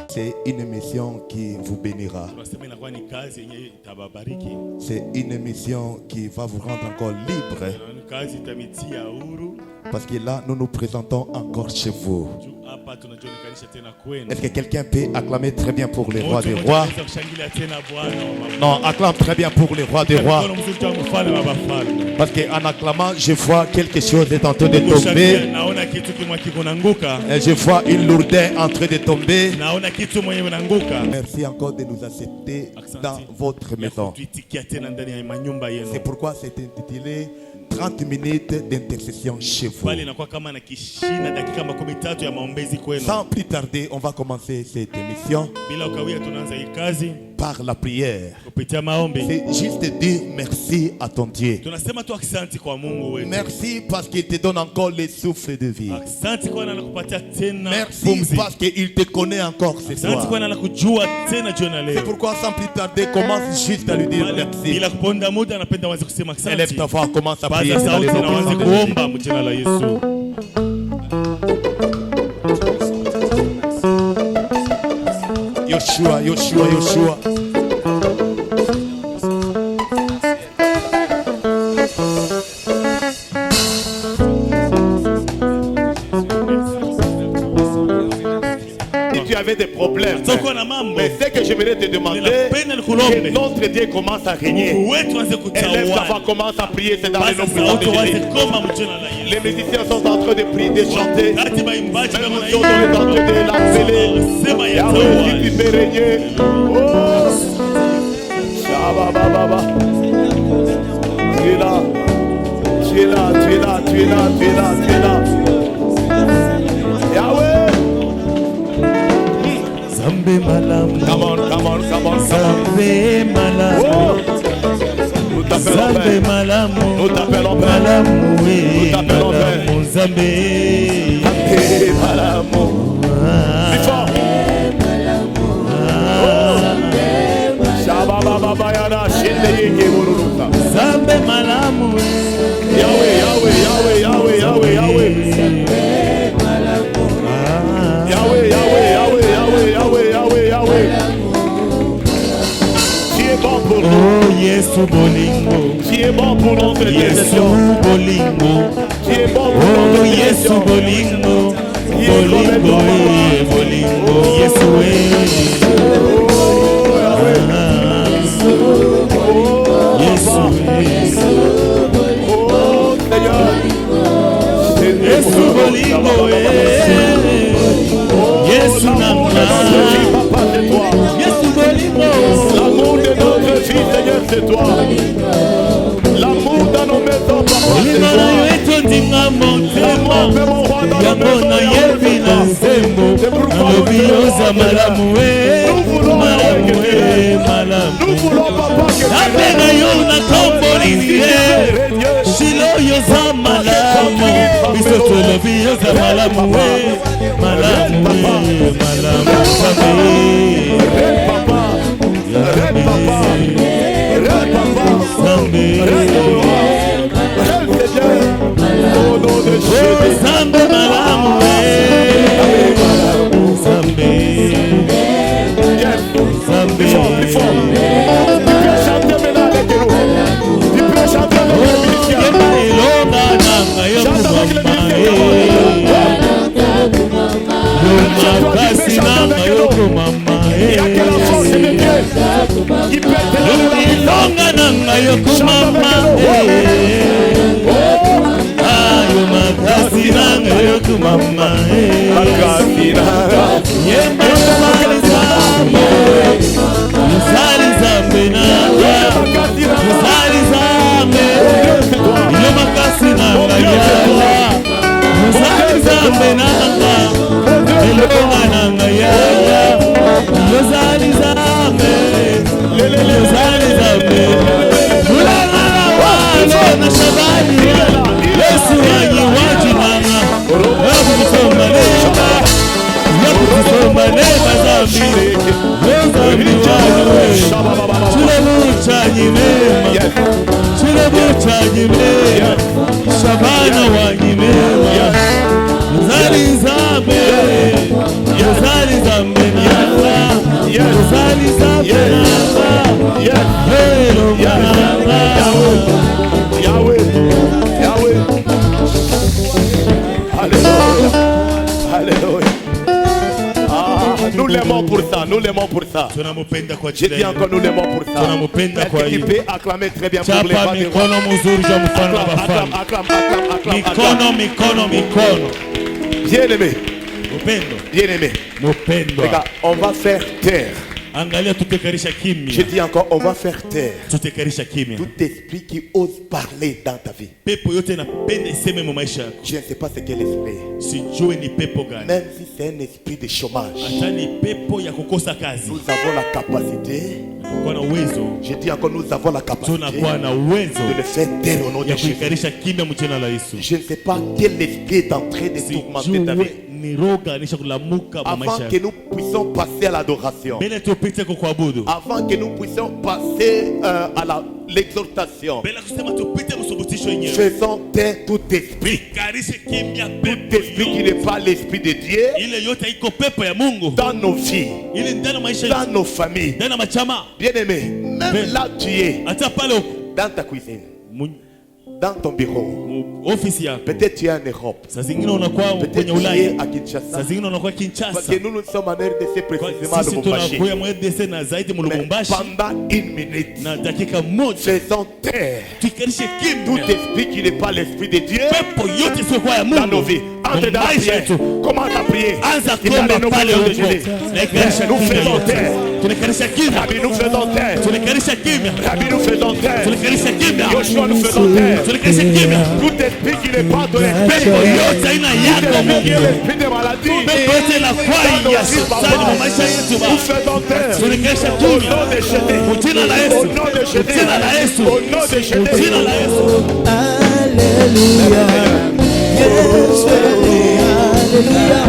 C'est une émission qui vous bénira. C'est une émission qui va vous rendre encore libre. Parce que là, nous nous présentons encore chez vous. Est-ce que quelqu'un peut acclamer très bien pour les rois des rois? Non, acclame très bien pour les rois des rois. Parce qu'en acclamant, je vois quelque chose est en train de tomber. Et je vois une lourdeur en train de tomber. Merci encore de nous accepter dans votre maison. C'est pourquoi c'est intitulé 30 minutes d'intercession chez vous. Sans plus tarder, on va commencer cette émission par la prière. C'est juste dire merci à ton Dieu. Merci parce qu'il te donne encore le souffle de vie. Merci parce qu'il te connaît encore ce soir. C'est pourquoi sans plus tarder, commence juste à lui dire merci. Élève ta voix, commence à prier. Yoshua, Yoshua, Yoshua. Si tu avais des problèmes, mais ce que je voudrais te demander, que notre Dieu commence à régner. Élève ta voix, commence à prier, c'est dans le nom puissant de Jésus. Les musiciens sont en train de prier, de chanter. Même nous sommes en train de l'appeler. Yahweh, si tu peux régner. Oh, Shabba-ba-ba-ba. Tu es là, tu es là, tu es là, tu es là, tu es là, tu es là. Yahweh. Zambe malam, come on, come on, come on, Zambe malam, nous t'appelons Zambe Père, malam, nous t'appelons Père, malam, nous t'appelons Père, Zambe, malam, plus fort, Shabba-ba-ba-ba-yana, Shinde-yeke, Mururuta, Zambe malam, Yahweh, Yahweh, Yahweh, Yahweh, Yahweh, Yahweh, Yahweh, Yahweh, Yahweh, Yahweh, Yahweh, Yahweh, Yahweh. Tu es bon pour nous. Oh Yesu bolingo, Tu es bon pour notre Yesu intercession. bolingo, Tu es bon pour oh notre Yesu intercession. bolingo, bolingo, bolingo, Yesu Yesu, Oh Seigneur. Yesu bolingo, Yesu nanga, Papa, c'est toi. Yesu bolingo, L'amour de notre vie, Seigneur, c'est toi. L'amour dans nos maisons, Papa, c'est bolingo na yo toi. etondinga motema, L'amour de mon roi dans nos yango maisons, na yebi na nzembo, nalobi oza malamu malamu malamu. nous voulons, Papa, que Nabenga yo na kombolini shilo yoza malamu, biso tolobi yoza malamu malamu malamu sabe. Papa, Papa, Papa, Zambe, au nom de Jésus. Zambe malamu, Zambe, Zambe. Plus fort, plus fort. Tu peux chanter maintenant avec nous. Tu peux chanter avec les musiciens. Chante avec les musiciens. Il y a que la force de Dieu qui peut te donner la puissance. Chante avec nous. mama Makasina Yemba Musali Zambe Musali Zambe nanga Musali Zambe Yo makasina yaya Musali Zambe nanga Elonga nanga yaya Musali Zambe Musali Zambe Mulanga wale na shabani Yesu wanyi wajinanga Yabu kusoma nema Yabu kusoma nema zambi Zambi wajwe Chule muchanyi nema Chule muchanyi nema Shabana wanyi nema Muzali zambe Muzali zambe nanga Muzali zambe nanga Helo nanga Yahweh, Yahweh. Alléluia, Alléluia. Ah, nous l'aimons pour ça, nous l'aimons pour ça. J'ai dit encore nous l'aimons pour ça. Est-ce qu'il peut acclamer très bien pour les rois des rois? Acclame. Bien-aimé, bien-aimé. Regarde, on va faire taire. Je dis encore, on va faire taire tout esprit qui ose parler dans ta vie. Je ne sais pas ce qu'est l'esprit. Même si c'est un esprit de chômage, nous avons la capacité. Je dis encore, nous avons la capacité de le faire taire au nom de Jésus. Je ne sais pas quel esprit est en train de tourmenter ta vie. Avant que nous puissions passer à l'adoration, avant que nous puissions passer à l'exhortation, faisons taire tout esprit. Tout esprit qui n'est pas l'esprit de Dieu dans nos vies, dans nos familles. Bien-aimé, même là tu es, dans ta cuisine, dans ton bureau, peut-être tu es en Europe, peut-être tu es à Kinshasa, parce que nous sommes en RDC précisément à Lubumbashi. Mais pendant une minute, faisons taire tout esprit qui n'est pas l'esprit de Dieu dans nos vies. Entre dans la prière, commence à prier. Il y a le nom de Jésus. Nous faisons taire. Rabbi, nous faisons taire. Rabbi, nous faisons taire. Yoshua, nous faisons taire. Tout esprit qui n'est pas de l'esprit, tout esprit qui est l'esprit de maladie, nous faisons taire. Au nom de Jésus. Au nom de Jésus. Au nom de Jésus. Alléluia. Yes, Alléluia.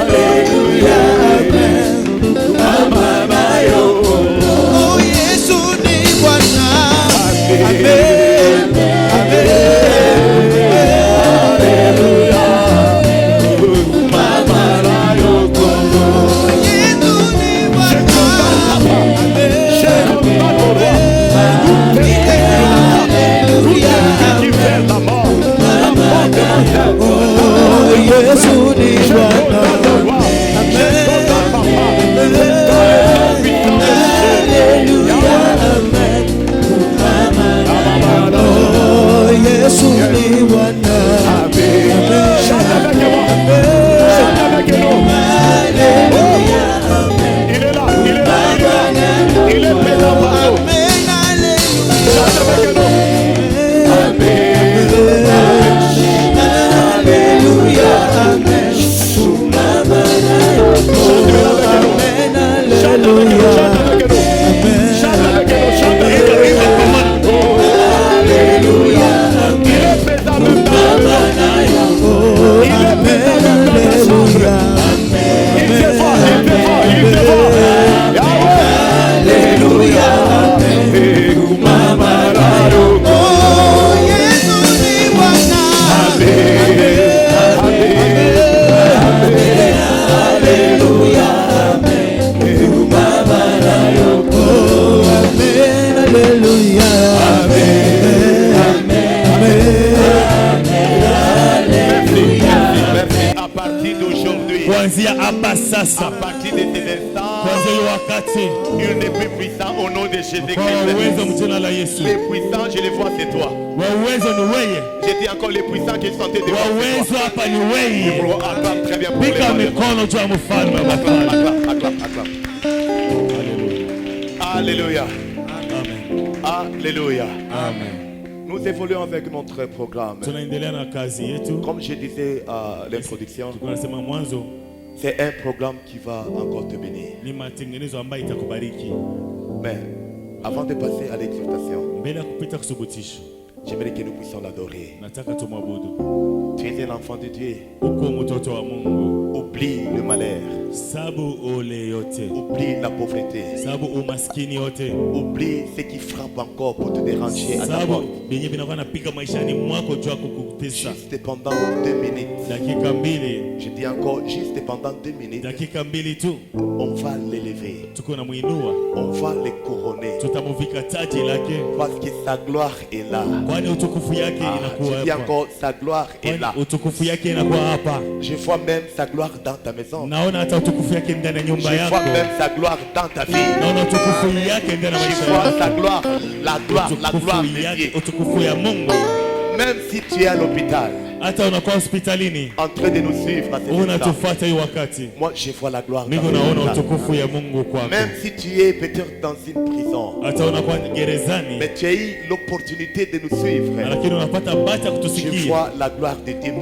Alléluia. Oh, Yesu ni Bwana. Amen. À partir de cet instant, il n'est plus puissant au nom de Jésus-Christ. Les puissants, je les vois, c'est toi. J'ai dit encore les puissants qui sont devant toi. Acclame très bien pour les acclame. Alléluia. Alléluia. Amen. Nous évoluons avec notre programme. Comme je disais à l'introduction, c'est un programme qui va encore te bénir. Mais avant de passer à l'exhortation, j'aimerais que nous puissions l'adorer. Tu es un enfant de Dieu. Oublie le malheur. Oublie la pauvreté. Oublie ce qui frappe encore pour te déranger à ta porte. Juste pendant 2 minutes. Je dis encore, juste pendant 2 minutes. On va l'élever. On va le couronner. Parce que sa gloire est là. Je dis encore, sa gloire est là. Je vois même sa gloire dans ta maison. Je vois même sa gloire dans ta vie. Je vois sa gloire, la gloire de Dieu. Même si tu es à l'hôpital, en train de nous suivre à cet instant, moi je vois la gloire dans cet instant. Même si tu es peut-être dans une prison, mais tu as eu l'opportunité de nous suivre, je vois la gloire de Dieu.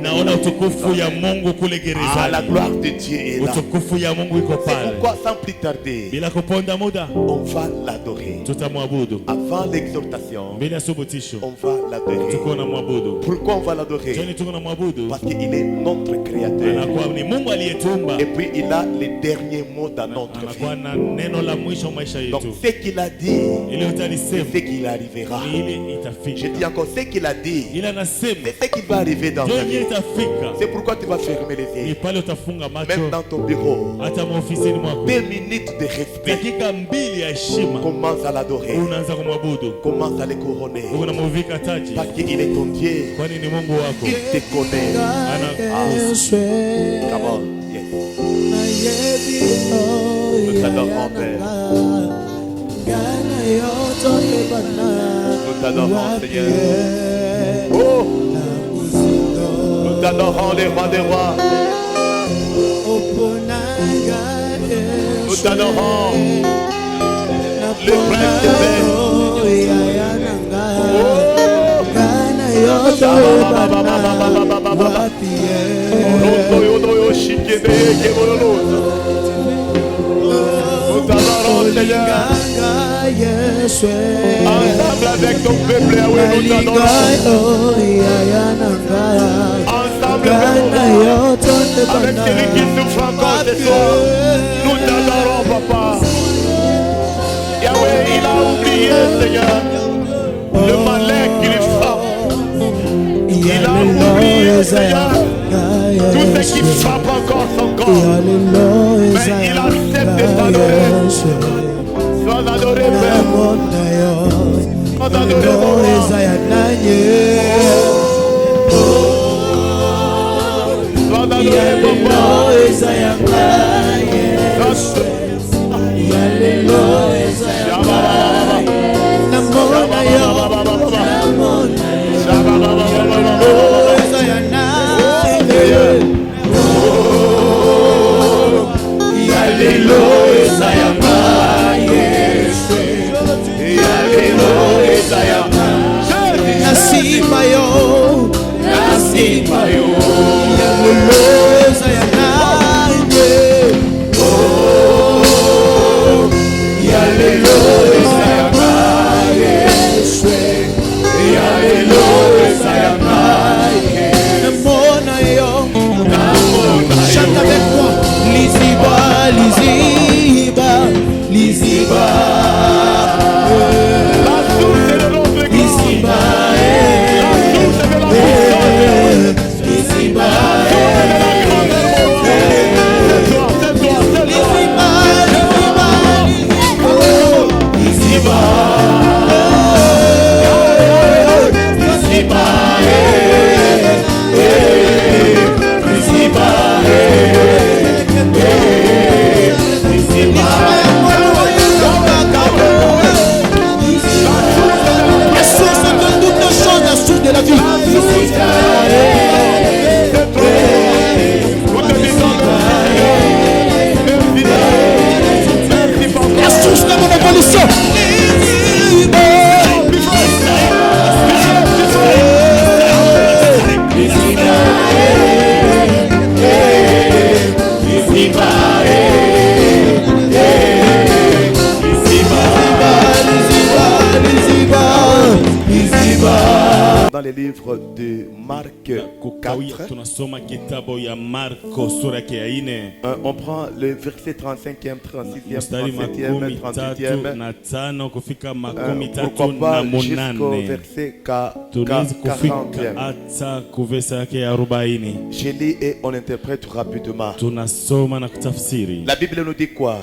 La gloire de Dieu est là. C'est pourquoi sans plus tarder, on va l'adorer. Avant l'exhortation, on va l'adorer. Pourquoi on va l'adorer? Parce qu'il est notre créateur. Et puis il a les derniers mots dans notre vie. Donc ce qu'il a dit, c'est ce qu'il arrivera. Je dis encore, ce qu'il a dit, c'est ce qui va arriver dans ta vie. C'est pourquoi tu vas fermer les yeux. Même dans ton bureau, 2 minutes de respect. Commence à l'adorer. Commence à le couronner. Parce qu'il est ton Dieu. Il te connaît. Come on. Yes. Nous t'adorons, Père. Nous t'adorons, Seigneur. Oh! Nous t'adorons, les rois des rois. Nous t'adorons, le prince des princes. Ensemble avec ton peuple, nous t'adorons. Ensemble avec celui qui souffre encore ce soir, nous t'adorons, papa. Yahweh, il a oublié, Seigneur, le malin qui lui frappe. Il a oublié, Seigneur, tout ce qui frappe encore son corps. Mais il accepte de t'adorer. Sois adoré, Père. Sois adoré, Père. Sois adoré, Papa. Chante avec moi. Liziba, Liziba, Liziba. La source de notre église. Liziba, Liziba. livre de Marc 4. On prend le verset 35e, 36e, 37e, 38e. Pourquoi pas jusqu'au verset 40e. Je lis et on interprète rapidement. La Bible nous dit quoi?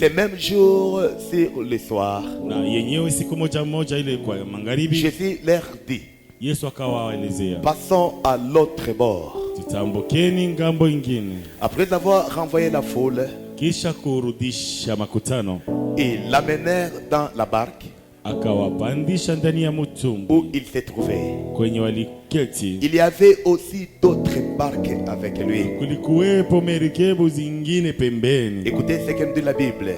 C'est même jour sur le soir. Jésus leur dit, passons à l'autre bord. Après avoir renvoyé la foule, ils l'amenèrent dans la barque où il s'est trouvé. Il y avait aussi d'autres barques avec lui. Écoutez ce que nous dit la Bible.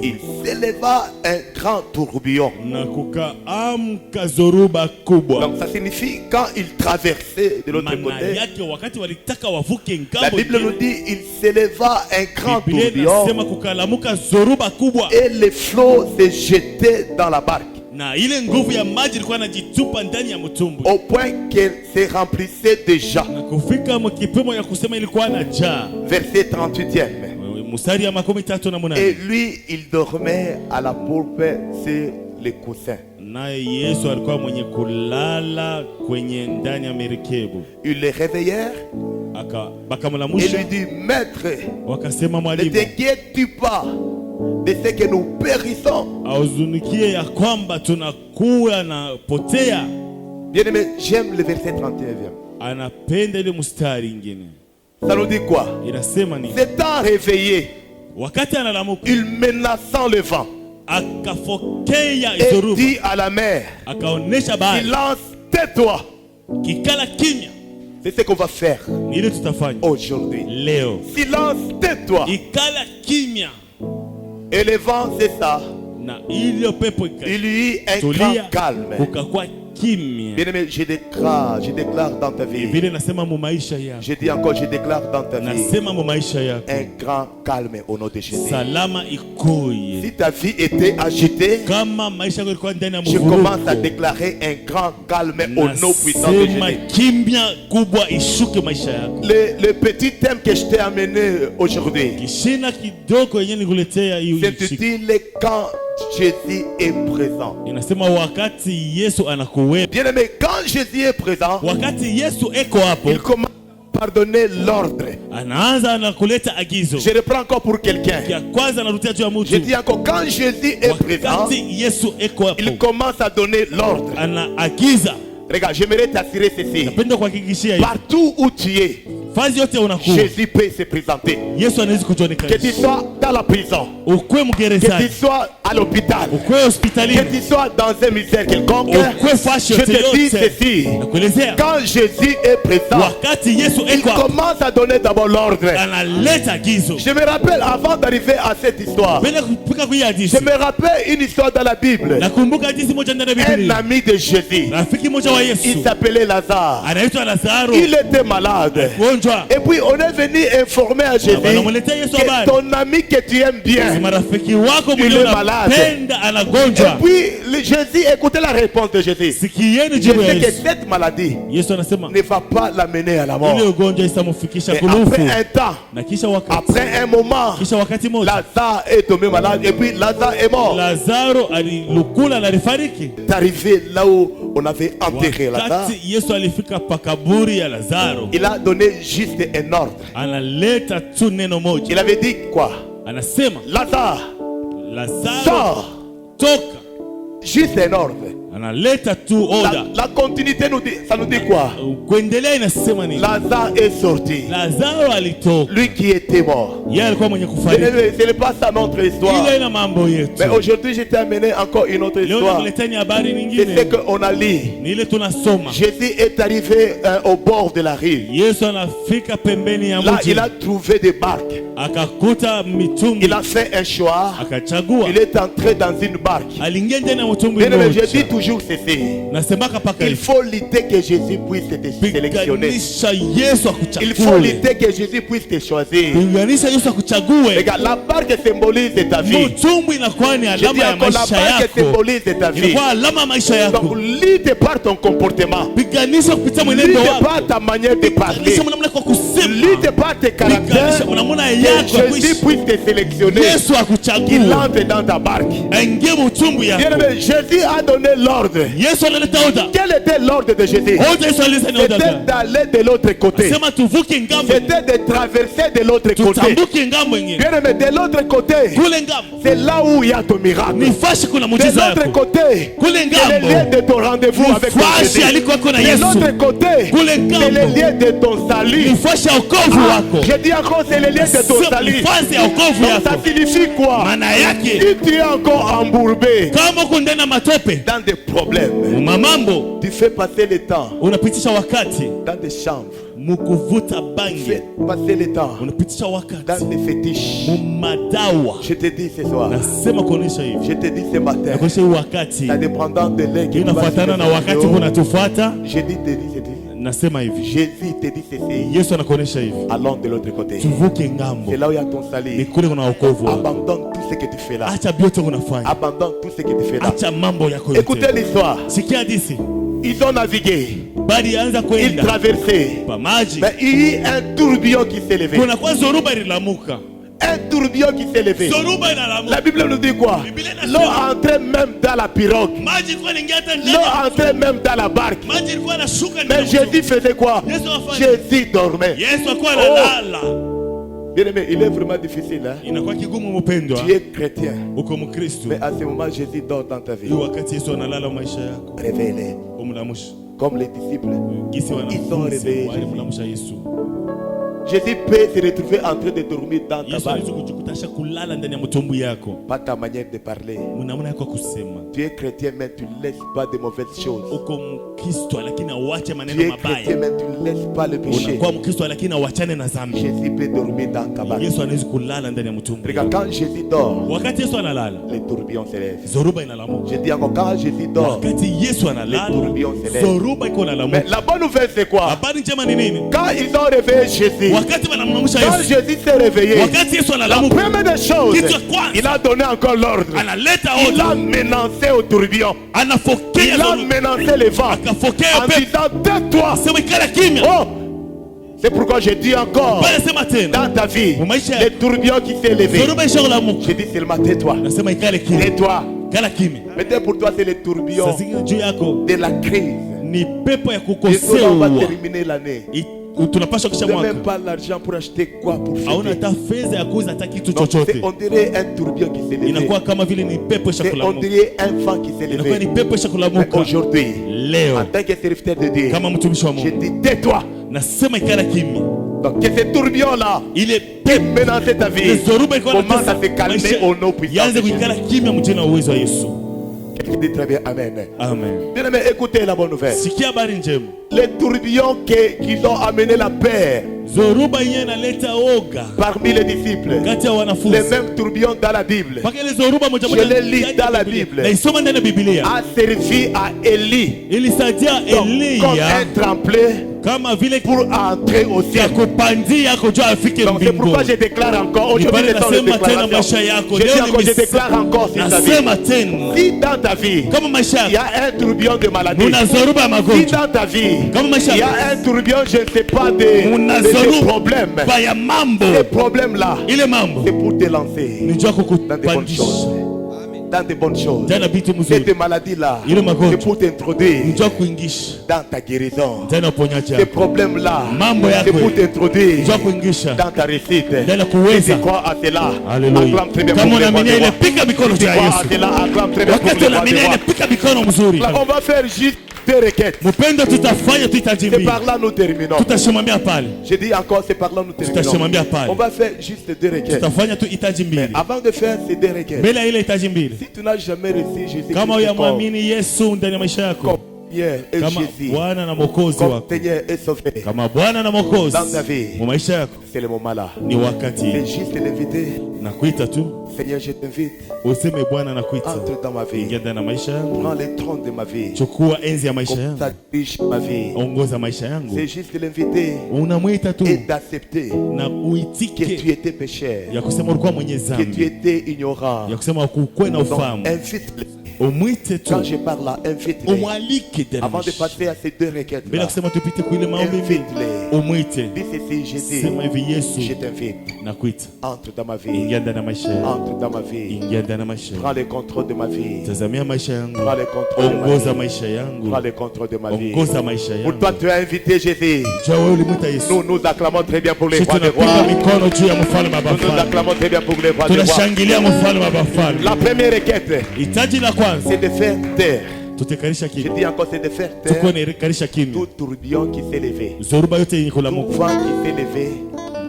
Il s'éleva un grand tourbillon. Donc ça signifie quand il traversait de l'autre côté. La Bible nous dit il s'éleva un grand tourbillon et les flots se jetaient dans la barque. Au point qu'elle se remplissait déjà. Verset 38e. Et lui, il dormait à la poupe sur les coussins. Ils le réveillèrent et lui dit, Maître, ne t'inquiètes-tu pas de ce que nous périssons? Bien aimé, j'aime le verset 31e. Ça nous dit quoi? S'étant réveillé, il menaçant le vent et dit à la mer, silence, tais-toi. C'est ce qu'on va faire aujourd'hui. Silence, tais-toi. Et le vent, c'est ça. Il y eut un grand calme. Bien aimé, je déclare dans ta vie. Je dis encore, je déclare dans ta vie un grand calme au nom de Jésus. Si ta vie était agitée, je commence à déclarer un grand calme au nom puissant de Jésus. Le petit thème que je t'ai amené aujourd'hui, c'est quand Jésus est présent. Bien aimé, quand Jésus est présent, il commence à pardonner l'ordre. Je reprends encore pour quelqu'un. Je dis encore, quand Jésus est présent, il commence à donner l'ordre. Regarde, j'aimerais t'assurer ceci. Partout où tu es, Jésus peut se présenter. Que tu sois dans la prison, que tu sois à l'hôpital, que tu sois dans un misère quelconque, je te dis ceci. Quand Jésus est présent, il commence à donner d'abord l'ordre. Je me rappelle, avant d'arriver à cette histoire, je me rappelle une histoire dans la Bible. Un ami de Jésus, il s'appelait Lazare. Il était malade. Et puis on est venu informer à Jésus que ton ami que tu aimes bien, il est malade. Et puis Jésus, écoutez la réponse de Jésus. Je sais que cette maladie ne va pas l'amener à la mort. Mais après un moment, Lazare est tombé malade et puis Lazare est mort. C'est arrivé là où on avait enterré Lazare. Il a donné juste un ordre. Il avait dit quoi? Lazare, sors. Juste un ordre. La continuité nous dit, ça nous dit quoi? Lazare est sorti. Lui qui était mort. Ce n'est pas ça notre histoire. Mais aujourd'hui je t'ai amené encore une autre histoire. C'est ce qu'on a lu. Jésus est arrivé au bord de la rive. Là il a trouvé des barques. Il a fait un choix. Il est entré dans une barque. Je dis toujours toujours ceci. Il faut lutter que Jésus puisse te sélectionner. Il faut lutter que Jésus puisse te choisir. Regarde, la barque symbolise ta vie. Je dis encore, la barque symbolise ta vie. Donc lutte par ton comportement. Lutte par ta manière de parler. Lutte par tes caractères. Que Jésus puisse te sélectionner. Qu'il entre dans ta barque. Jésus a donné l'ordre. Quel était l'ordre de Jésus? C'était d'aller de l'autre côté. C'était de traverser de l'autre côté. Bien aimé, de l'autre côté, c'est là où il y a ton miracle. De l'autre côté, c'est le lien de ton rendez-vous avec ton Jésus. De l'autre côté, c'est le lien de ton salut. Je dis encore, c'est le lien de ton salut. Donc ça signifie quoi? Si tu es encore embourbé dans des problèmes, tu fais passer le temps dans des chambres. Tu fais passer le temps dans des fétiches. Je te dis ce soir, je te dis ce matin, ça dépendant de l'air que tu vas faire. Je dis, Jésus te dit ceci. Allons de l'autre côté. C'est là où il y a ton salut. Abandonne tout ce que tu fais là. Abandonne tout ce que tu fais là. Écoutez l'histoire. Ils ont navigué. Ils traversaient. Mais il y a eu un tourbillon qui s'est levé. Un tourbillon qui s'est levé. La Bible nous dit quoi? L'eau entrait même dans la pirogue. L'eau entrait même dans la barque. Mais Jésus faisait quoi? Jésus dormait. Bien aimé, il est vraiment difficile. Tu es chrétien. Mais à ce moment, Jésus dort dans ta vie. Réveille-les. Comme les disciples, ils sont réveillés. Jésus peut se retrouver en train de dormir dans ta barque. Pas ta manière de parler. Tu es chrétien mais tu ne laisses pas de mauvaises choses. Tu es chrétien mais tu ne laisses pas le péché. Jésus peut dormir dans ta barque. Regarde, quand Jésus dort, les tourbillons se lèvent. Je dis encore, quand Jésus dort, les tourbillons se lèvent. Mais la bonne nouvelle c'est quoi? Quand ils ont réveillé Jésus, quand Jésus s'est réveillé, la première des choses, il a donné encore l'ordre. Il a menacé au tourbillon. Il a menacé les vents en disant tais-toi. Oh, c'est pourquoi je dis encore, dans ta vie, les tourbillons qui s'est levé, je dis seulement tais-toi. Tais-toi. Peut-être pour toi c'est les tourbillons de la crise. On va terminer l'année. Tu n'as même pas l'argent pour acheter quoi pour fêter. On dirait un tourbillon qui s'est levé. On dirait un vent qui s'est levé. Mais aujourd'hui, en tant que serviteur de Dieu, je dis tais-toi. Donc que ce tourbillon là, il est menacé ta vie. Commence à se calmer au nom puissant de Jésus. Quelqu'un dit très bien amen. Amen. Bien aimé, écoutez la bonne nouvelle. Les tourbillons qui ont amené la paix parmi les disciples, les mêmes tourbillons dans la Bible, je les lis dans la Bible, a servi à Élie comme un tremplin pour entrer au ciel. Donc c'est pourquoi je déclare encore, aujourd'hui c'est temps de déclaration. Je déclare encore sur ta vie. Si dans ta vie il y a un tourbillon de maladie, si dans ta vie il y a un tourbillon, je ne sais pas, de problèmes, ces problèmes là, c'est pour te lancer dans des bonnes choses. Dans des bonnes choses. Cette maladie-là, c'est pour t'introduire dans ta guérison. Ces problèmes-là, c'est pour t'introduire dans ta réussite. Et tu crois à cela. Acclame très bien pour les rois des rois. Tu crois à cela, acclame très bien pour les rois des rois. On va faire juste deux requêtes. C'est par là nous terminons. Je dis encore, c'est par là nous terminons. On va faire juste deux requêtes. Mais avant de faire ces deux requêtes, si tu n'as jamais reçu Jésus comme Pierre et Jésus comme Seigneur et Sauveur dans ta vie, c'est le moment là. C'est juste l'inviter. Seigneur, je t'invite. Useme Bwana nakuita. Entre dans ma vie. Ingia ndani ya maisha yangu. Prends le trône de ma vie. Chukua enzi ya maisha yangu. Dirige ma vie. Ongoza maisha yangu. C'est juste de l'inviter. Unamwita tu. Et d'accepter. Na uitike. Que tu étais pécheur. Ya kusema ulikuwa mwenye Que dhambi. tu étais ignorant. Ya kusema ukuwe na ufahamu. Invite-le. Umwite tu. Quand je parle là, invite-les. Umwalike ndani. Avant de passer à ces deux requêtes Bila là. kusema tupite kuile maombi. Invite-les. Umwite. Dis ceci, Jésus. Sema hivi Yesu. Je t'invite. Nakuita. Entre dans ma vie. Ingia ndani ya maisha yangu. Entre dans ma vie. Ingia ndani ya maisha yangu. Prends le contrôle de ma vie. Tazamia maisha yangu. Prends le contrôle de ma Ongoza vie. maisha yangu. Prends le contrôle de ma vie. Ongoza maisha Pour yangu. toi, tu as invité Jésus. Jua wewe ulimwita Yesu. Nous acclamons très bien pour les Sisi rois des tunapiga rois. mikono juu ya mfalme wa Nous mafalme. acclamons très bien pour les rois des rois. Tunashangilia mfalme wa mafalme. La première requête, Hitaji la kwanza c'est de faire taire. tutekarisha Je kimya. dis encore, c'est de faire Tuko taire nekarisha kimya. tout tourbillon qui s'est levé. Zoruba yote yenye Tout kulamuka. vent qui s'est levé.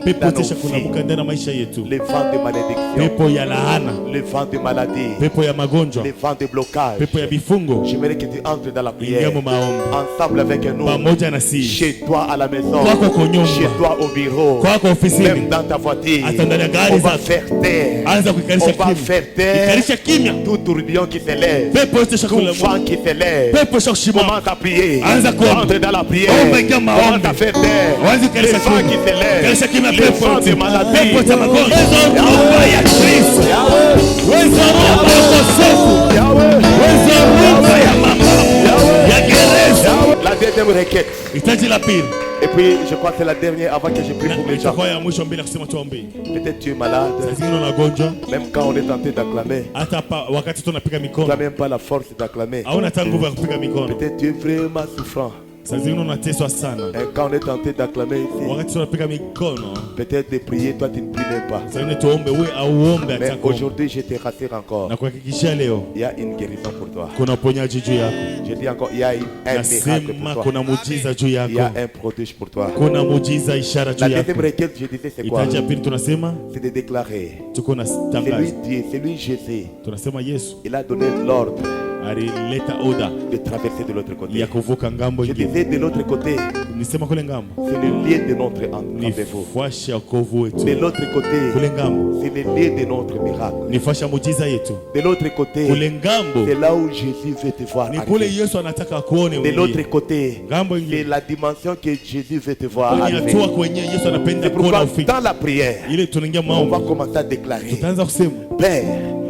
Pepo Dans nos tesha kulamuka ndani ya maisha yetu. Les vents de malédiction. Pepo ya laana, Les vents de maladie. pepo ya magonjwa, Les vents de blocage. pepo ya vifungo. J'aimerais que tu entres dans la prière. Ingia mu maombi. Ensemble avec nous. Pamoja na sisi. Chez toi à la maison. Kwako kwa nyumba. Chez toi au bureau. Kwako ofisini. Même dans ta voiture. Hata ndani ya gari On va zako. faire taire. Anza kuikarisha On va kimya. faire taire. Ikarisha kimya. Tout tourbillon qui s'élève. Pepo yote tesha Tout kulamuka. vent qui s'élève. Pepo tesha kushimama. Commence à prier. Anza kuomba. Entre dans la prière. Omba ingia maombi. Commence à faire taire. Wanzi Les kuikarisha vents kimya. qui s'élèvent. Karisha kimya Les pepo vents yote. de maladie. Pepo za magonjwa. Roho ya Kristo. Wezo roho ya ukosefu. Yahweh. Wezo roho ya mambo. Ya gereza. La deuxième requête. Hitaji la pili. Et puis, je crois que c'est la dernière avant que je prie pour les gens. Itakuwa ya mwisho mbele ya kusema tuombe. Peut-être tu es malade. Saa zingine unagonjwa. Même quand on est tenté d'acclamer, Hata wakati tunapiga tu mikono. n'as même pas la force d'acclamer. Hauna hata nguvu ya kupiga mikono. Peut-être tu es vraiment souffrant. Saa zingine unateswa sana. Et quand on est tenté d'acclamer ici, Wakati tunapiga mikono, peut-être de prier, toi tu ne pries même pas. saa zingine tuombe wewe auombe Mais hata kuomba. aujourd'hui, je te rassure encore. Na kuhakikishia leo Il y a une guérison pour toi. kuna uponyaji juu yako. Je dis encore, il y a un miracle Nasema pour toi. kuna muujiza juu Il y a yako. un prodige pour toi. Kuna muujiza ishara La juu yako. deuxième requête, je disais, c'est quoi? Hitaji ya pili tunasema C'est de déclarer. tuko na C'est lui tangazo. Dieu, c'est lui Jésus. Tunasema Yesu Il a donné l'ordre alileta oda de traverser de l'autre côté. ya kuvuka ngambo Je ingine. disais de l'autre côté, Nisema kule ngambo c'est le lieu de notre ni rendez-vous. fashi ya wokovu wetu. De l'autre côté, Kule ngambo c'est le lieu de notre miracle. ni fashi ya muujiza yetu. De l'autre côté, Kule ngambo c'est là où Jésus veut te voir ni kule arriver. Yesu anataka akuone De wewe. l'autre côté, Ngambo c'est ingine la dimension que Jésus veut te voir kwenye arriver. hatua kwenye Yesu anapenda C'est kuona pourquoi ufike. dans la prière, Ile tunaingia on va maombi. commencer à déclarer, Tutaanza kusema Père,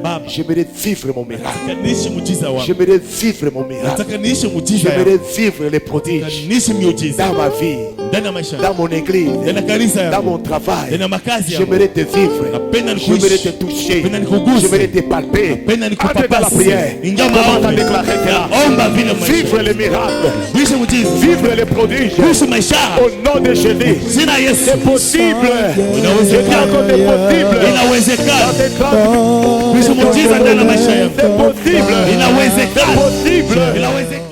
Baba, j'aimerais vivre mon miracle. nataka niishi muujiza wako. J'aimerais vivre mon miracle. Nataka niishi muujiza J'aimerais wako. vivre les Nataka prodiges niishi miujiza dans ma vie, ndani ya maisha dans yangu, mon église, ndani ya kanisa dans yangu, mon travail. ndani ya makazi yangu. J'aimerais te vivre. Napenda J'aimerais nikuishi. te toucher. Napenda nikuguse. J'aimerais te palper. Napenda Entre dans la nikupapase. prière. Ingia Commence à maombi. déclarer cela. Omba vile maisha. Vivre les miracles. Kuishi muujiza. Vivre les prodiges. Kuishi maisha. Au nom de Jésus. Sina Yesu. C'est possible. Inawezekana. Je dis encore c'est possible. Inawezekana. Dans tes temps, Kuishi muujiza ndani ya maisha yangu. c'est possible. Inawezekana. C'est possible. Inawezekana.